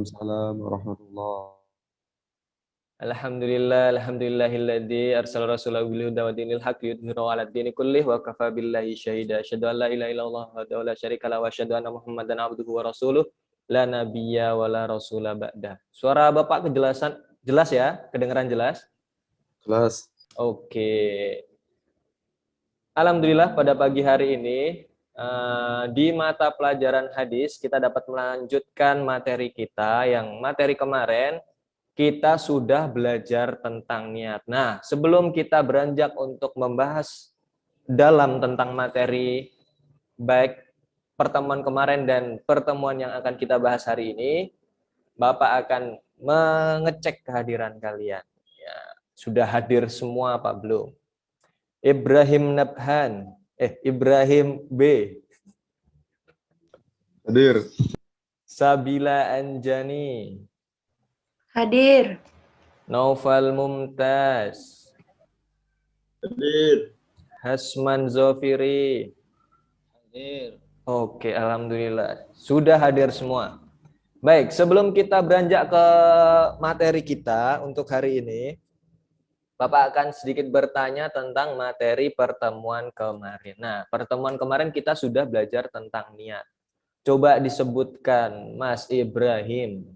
Waalaikumsalam warahmatullahi. Alhamdulillahilladzi arsala rasulahu bil huda wa dinil haqq yudhhirahu 'alad dini kullih wa kafa billahi syahida. Asyhadu an la ilaha illallah wahdahu la syarika lahu wa asyhadu anna Muhammadan abduhu wa rasuluh la nabiyya wa la rasula ba'dah. Suara Bapak jelas ya? Kedengaran jelas? Kelas. Oke. Alhamdulillah pada pagi hari ini di mata pelajaran hadis kita dapat melanjutkan materi kita yang materi kemarin kita sudah belajar tentang niat. Nah, sebelum kita beranjak untuk membahas dalam tentang materi baik pertemuan kemarin dan pertemuan yang akan kita bahas hari ini, Bapak akan mengecek kehadiran kalian. Ya, sudah hadir semua apa belum? Ibrahim Nabhan, Ibrahim B. Hadir. Sabila Anjani. Hadir. Naufal Mumtaz. Hadir. Hasman Zofiri. Hadir. Oke, alhamdulillah. Sudah hadir semua. Baik, sebelum kita beranjak ke materi kita untuk hari ini, Bapak akan sedikit bertanya tentang materi pertemuan kemarin. Nah, pertemuan kemarin kita sudah belajar tentang niat. Coba disebutkan, Mas Ibrahim.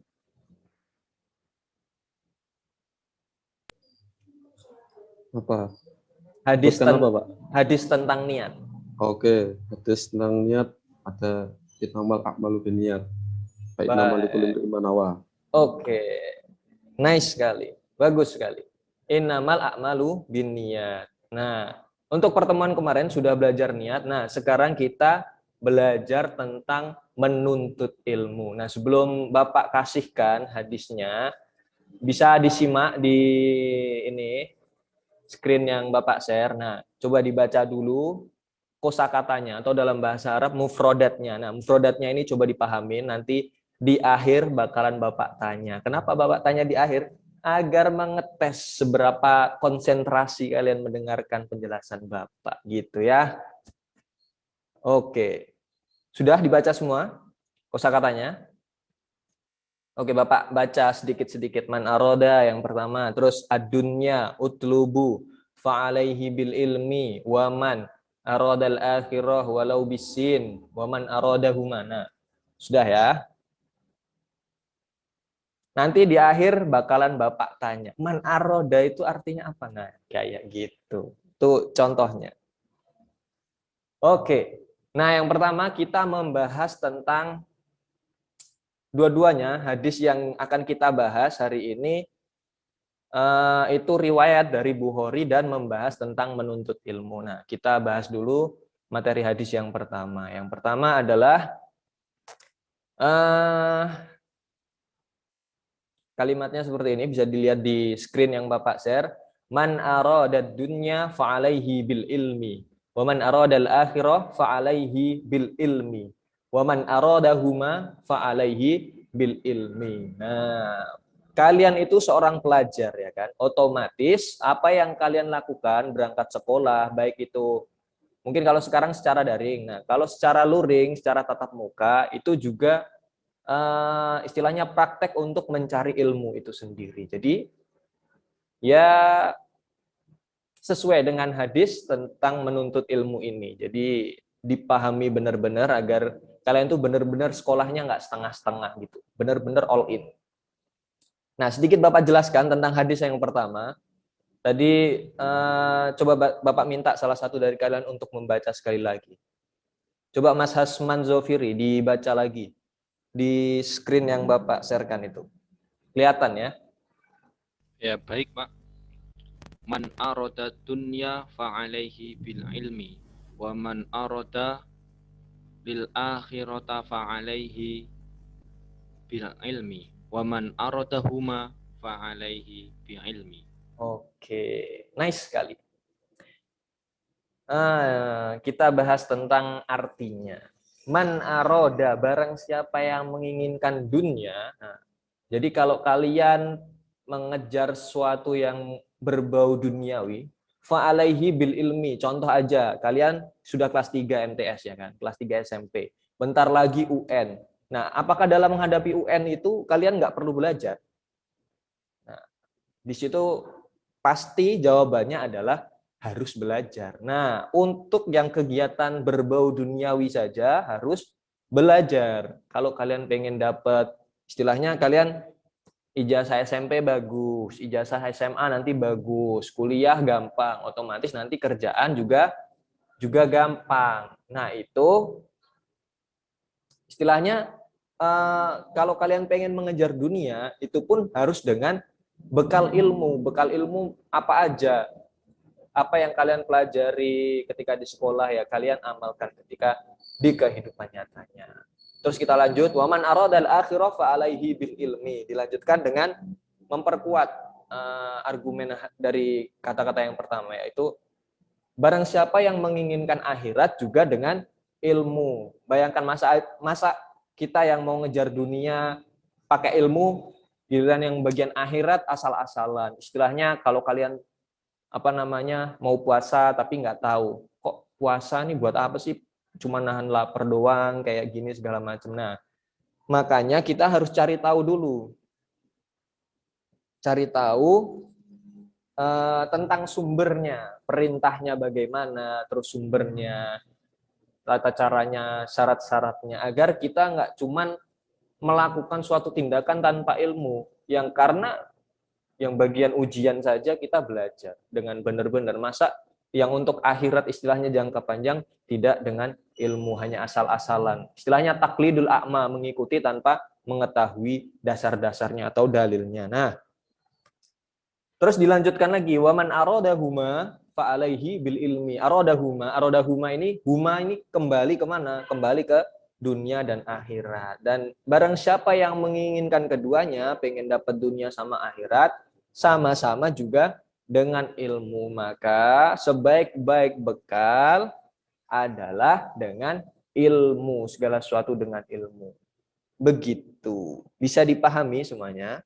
Apa? Hadis Sebutkan apa, Pak? hadis tentang niat. Oke, hadis tentang niat ada innamal a'malu binniyat. Baik nama likulli imri'in ma nawa. Oke. Nice sekali. Bagus sekali. Innamal a'malu binniyat. Nah, untuk pertemuan kemarin sudah belajar niat. Nah, sekarang kita belajar tentang menuntut ilmu. Nah, sebelum Bapak kasihkan hadisnya, bisa disimak di ini screen yang Bapak share. Nah, coba dibaca dulu kosakatanya atau dalam bahasa Arab mufrodatnya. Nah, mufrodatnya ini coba dipahamin, nanti di akhir bakalan Bapak tanya. Kenapa Bapak tanya di akhir? Agar mengetes seberapa konsentrasi kalian mendengarkan penjelasan Bapak gitu ya. Oke. Sudah dibaca semua kosakatanya? Oke, Bapak baca sedikit-sedikit. Man aroda yang pertama, terus adunya utlubu fa'alaihi bil ilmi waman arodal akhirah walau bisin waman arodahuma. Nah, sudah ya. Nanti di akhir bakalan Bapak tanya, man aroda itu artinya apa? Nah, kayak gitu. Itu contohnya. Oke. Nah, yang pertama kita membahas tentang dua-duanya. Hadis yang akan kita bahas hari ini itu riwayat dari Bukhari dan membahas tentang menuntut ilmu. Nah, kita bahas dulu materi hadis yang pertama. Yang pertama adalah kalimatnya seperti ini, bisa dilihat di screen yang Bapak share. Man arada dunya fa'alaihi bil ilmi, wa man arada al-akhirah fa'alaihi bil ilmi, wa man aradahuma fa'alaihi bil ilmi. Nah, kalian itu seorang pelajar ya kan, otomatis apa yang kalian lakukan berangkat sekolah, baik itu mungkin kalau sekarang secara daring, nah kalau secara luring, secara tatap muka itu juga istilahnya praktek untuk mencari ilmu itu sendiri. Jadi ya sesuai dengan hadis tentang menuntut ilmu ini. Jadi dipahami benar-benar agar kalian tuh benar-benar sekolahnya nggak setengah-setengah gitu, benar-benar all in. Nah, sedikit Bapak jelaskan tentang hadis yang pertama. Tadi coba Bapak minta salah satu dari kalian untuk membaca sekali lagi. Coba Mas Hasman Zofiri dibaca lagi di screen yang Bapak sharekan itu. Kelihatan ya? Ya, baik, Pak. Man arada dunya fa'alaihi bil ilmi wa man arada lil akhirata fa'alaihi bil ilmi wa man aradahuma fa'alaihi bil ilmi. Oke, nice sekali. Kita bahas tentang artinya. Man aroda, barang siapa yang menginginkan dunia. Nah, jadi kalau kalian mengejar sesuatu yang berbau duniawi, fa'alaihi bil ilmi. Contoh aja, kalian sudah kelas 3 MTS ya kan, kelas 3 SMP. Bentar lagi UN. Nah, apakah dalam menghadapi UN itu kalian nggak perlu belajar? Nah, di situ pasti jawabannya adalah harus belajar. Nah, untuk yang kegiatan berbau duniawi saja harus belajar. Kalau kalian pengen dapat, istilahnya kalian ijazah SMP bagus, ijazah SMA nanti bagus, kuliah gampang, otomatis nanti kerjaan juga gampang. Nah, itu istilahnya kalau kalian pengen mengejar dunia, itu pun harus dengan bekal ilmu. Bekal ilmu apa aja? Apa yang kalian pelajari ketika di sekolah ya kalian amalkan ketika di kehidupan nyatanya. Terus kita lanjut, waman aradal akhirah fa alaihi bil ilmi. Dilanjutkan dengan memperkuat argumen dari kata-kata yang pertama, yaitu barang siapa yang menginginkan akhirat juga dengan ilmu. Bayangkan masa kita yang mau ngejar dunia pakai ilmu, giliran yang bagian akhirat asal-asalan. Istilahnya kalau kalian mau puasa tapi nggak tahu kok puasa nih buat apa sih, cuma nahan lapar doang kayak gini segala macam. Nah, makanya kita harus cari tahu dulu, tentang sumbernya, perintahnya bagaimana, terus sumbernya, tata caranya, syarat-syaratnya, agar kita nggak cuman melakukan suatu tindakan tanpa ilmu, yang karena yang bagian ujian saja kita belajar dengan benar-benar. Masa yang untuk akhirat istilahnya jangka panjang tidak dengan ilmu, hanya asal-asalan. Istilahnya taklidul a'ma, mengikuti tanpa mengetahui dasar-dasarnya atau dalilnya. Nah, terus dilanjutkan lagi, waman aradahuma fa alaihi bil ilmi. Aradahuma ini kembali kemana? Kembali ke dunia dan akhirat. Dan barang siapa yang menginginkan keduanya, pengen dapat dunia sama akhirat, sama-sama juga dengan ilmu. Maka sebaik-baik bekal adalah dengan ilmu. Segala sesuatu dengan ilmu. Begitu. Bisa dipahami semuanya?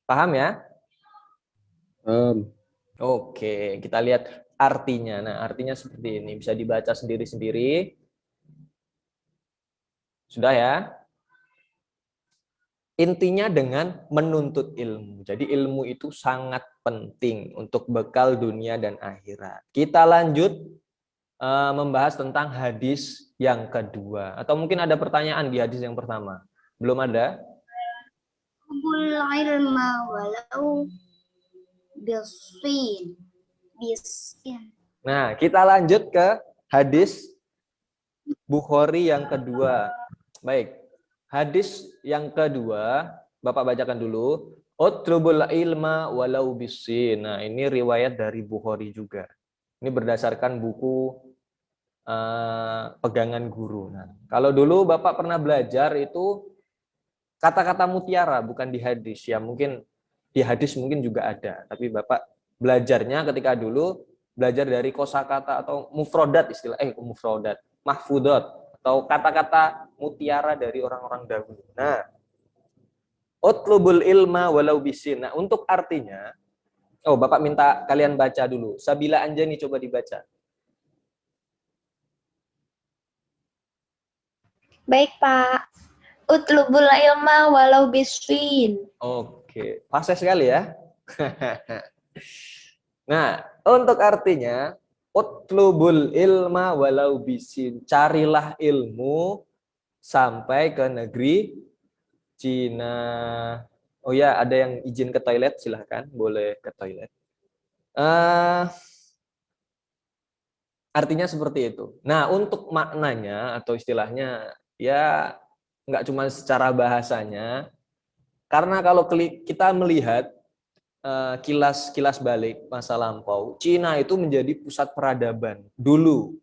Paham ya? Oke, kita lihat artinya. Nah, artinya seperti ini. Bisa dibaca sendiri-sendiri. Sudah ya? Intinya dengan menuntut ilmu. Jadi ilmu itu sangat penting untuk bekal dunia dan akhirat. Kita lanjut membahas tentang hadis yang kedua. Atau mungkin ada pertanyaan di hadis yang pertama? Belum ada? Nah, kita lanjut ke hadis Bukhari yang kedua. Baik. Hadis yang kedua, Bapak bacakan dulu. Utlubul ilma walau bisin. Nah, ini riwayat dari Bukhari juga. Ini berdasarkan buku pegangan guru. Nah, kalau dulu Bapak pernah belajar itu kata-kata mutiara, bukan di hadis. Ya mungkin di hadis mungkin juga ada, tapi Bapak belajarnya ketika dulu belajar dari kosakata atau mufrodat, mahfudat atau kata-kata mutiara dari orang-orang dahulu. Nah, utlubul ilma walau bisin. Nah, untuk artinya, Bapak minta kalian baca dulu. Sabila Anjani coba dibaca. Baik, Pak. Utlubul ilma walau biswin. Oke, fase sekali ya. Nah, untuk artinya, utlubul ilma walau bisin. Carilah ilmu sampai ke negeri Cina. Oh ya, ada yang izin ke toilet, silahkan. Boleh ke toilet. Artinya seperti itu. Nah, untuk maknanya atau istilahnya, ya nggak cuma secara bahasanya, karena kalau kita melihat kilas balik masa lampau, Cina itu menjadi pusat peradaban dulu,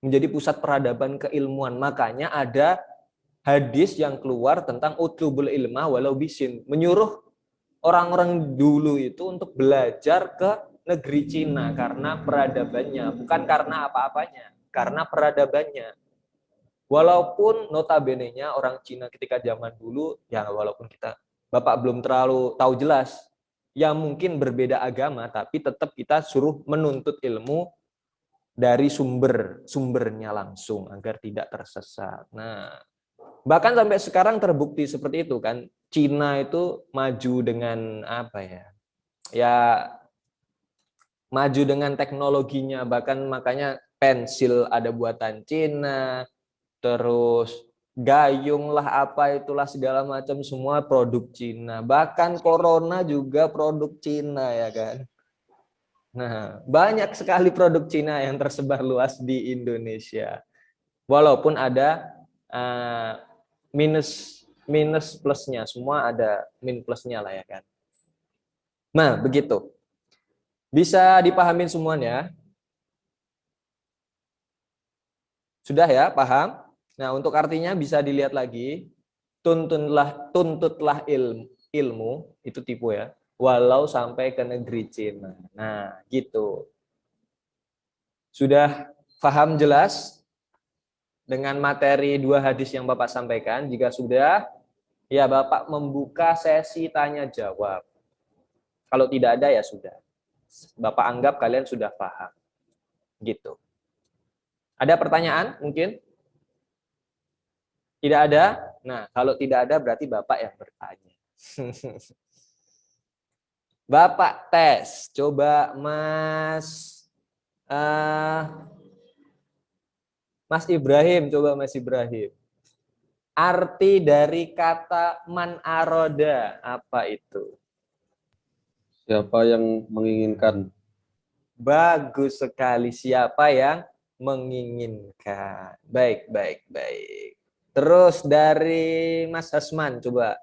menjadi pusat peradaban keilmuan. Makanya ada hadis yang keluar tentang utlubul ilma walau bisin, menyuruh orang-orang dulu itu untuk belajar ke negeri Cina karena peradabannya, bukan karena apa-apanya, karena peradabannya. Walaupun notabene-nya orang Cina ketika zaman dulu, ya walaupun Bapak belum terlalu tahu jelas, yang mungkin berbeda agama, tapi tetap kita suruh menuntut ilmu dari sumbernya langsung agar tidak tersesat. Nah, Bahkan sampai sekarang terbukti seperti itu kan. Cina itu maju dengan apa ya? Ya maju dengan teknologinya, bahkan makanya pensil ada buatan Cina, terus gayung lah apa itulah segala macam semua produk Cina. Bahkan corona juga produk Cina ya kan. Nah, banyak sekali produk Cina yang tersebar luas di Indonesia. Walaupun ada minus plusnya, semua ada min plusnya lah ya kan. Nah, begitu. Bisa dipahamin semuanya? Sudah ya, paham? Nah, untuk artinya bisa dilihat lagi. Tuntutlah ilmu, itu tipu ya. Walau sampai ke negeri Cina. Nah, gitu. Sudah paham jelas dengan materi 2 hadis yang Bapak sampaikan? Jika sudah, ya Bapak membuka sesi tanya jawab. Kalau tidak ada ya sudah. Bapak anggap kalian sudah paham. Gitu. Ada pertanyaan mungkin? Tidak ada? Nah, kalau tidak ada berarti Bapak yang bertanya. Bapak tes. Coba Mas Ibrahim, coba Mas Ibrahim. Arti dari kata man aroda, apa itu? Siapa yang menginginkan? Bagus sekali, siapa yang menginginkan. Baik, baik, baik. Terus dari Mas Hasman, coba.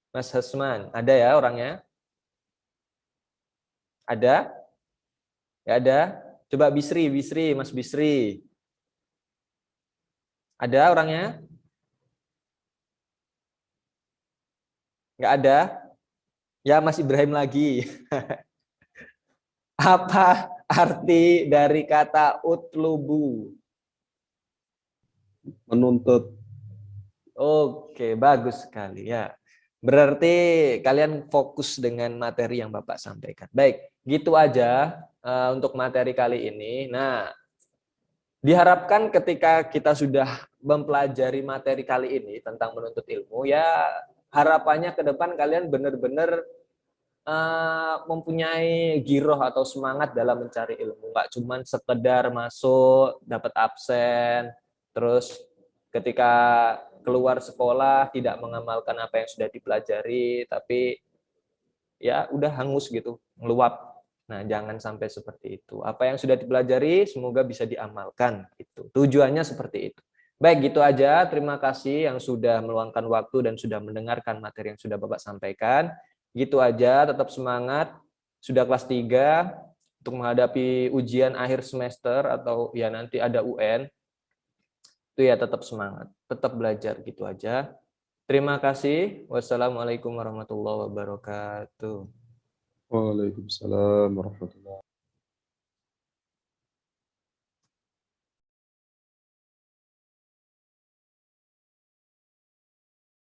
Mas Hasman, ada ya orangnya? Ada? Ya ada? Coba Bisri, Mas Bisri. Ada orangnya? Nggak ada? Ya Mas Ibrahim lagi. Apa arti dari kata utlubu? Menuntut. Oke, bagus sekali ya. Berarti kalian fokus dengan materi yang Bapak sampaikan. Baik, gitu aja untuk materi kali ini. Nah, diharapkan ketika kita sudah mempelajari materi kali ini tentang menuntut ilmu, ya harapannya ke depan kalian benar-benar mempunyai giroh atau semangat dalam mencari ilmu. Nggak cuma sekedar masuk, dapat absen, terus ketika keluar sekolah tidak mengamalkan apa yang sudah dipelajari, tapi ya udah hangus gitu, ngeluap. Nah, jangan sampai seperti itu. Apa yang sudah dipelajari semoga bisa diamalkan itu. Tujuannya seperti itu. Baik, gitu aja. Terima kasih yang sudah meluangkan waktu dan sudah mendengarkan materi yang sudah Bapak sampaikan. Gitu aja, tetap semangat. Sudah kelas 3 untuk menghadapi ujian akhir semester atau ya nanti ada UN. Itu ya tetap semangat, tetap belajar gitu aja. Terima kasih. Wassalamualaikum warahmatullahi wabarakatuh. Waalaikumsalam warahmatullahi wabarakatuh.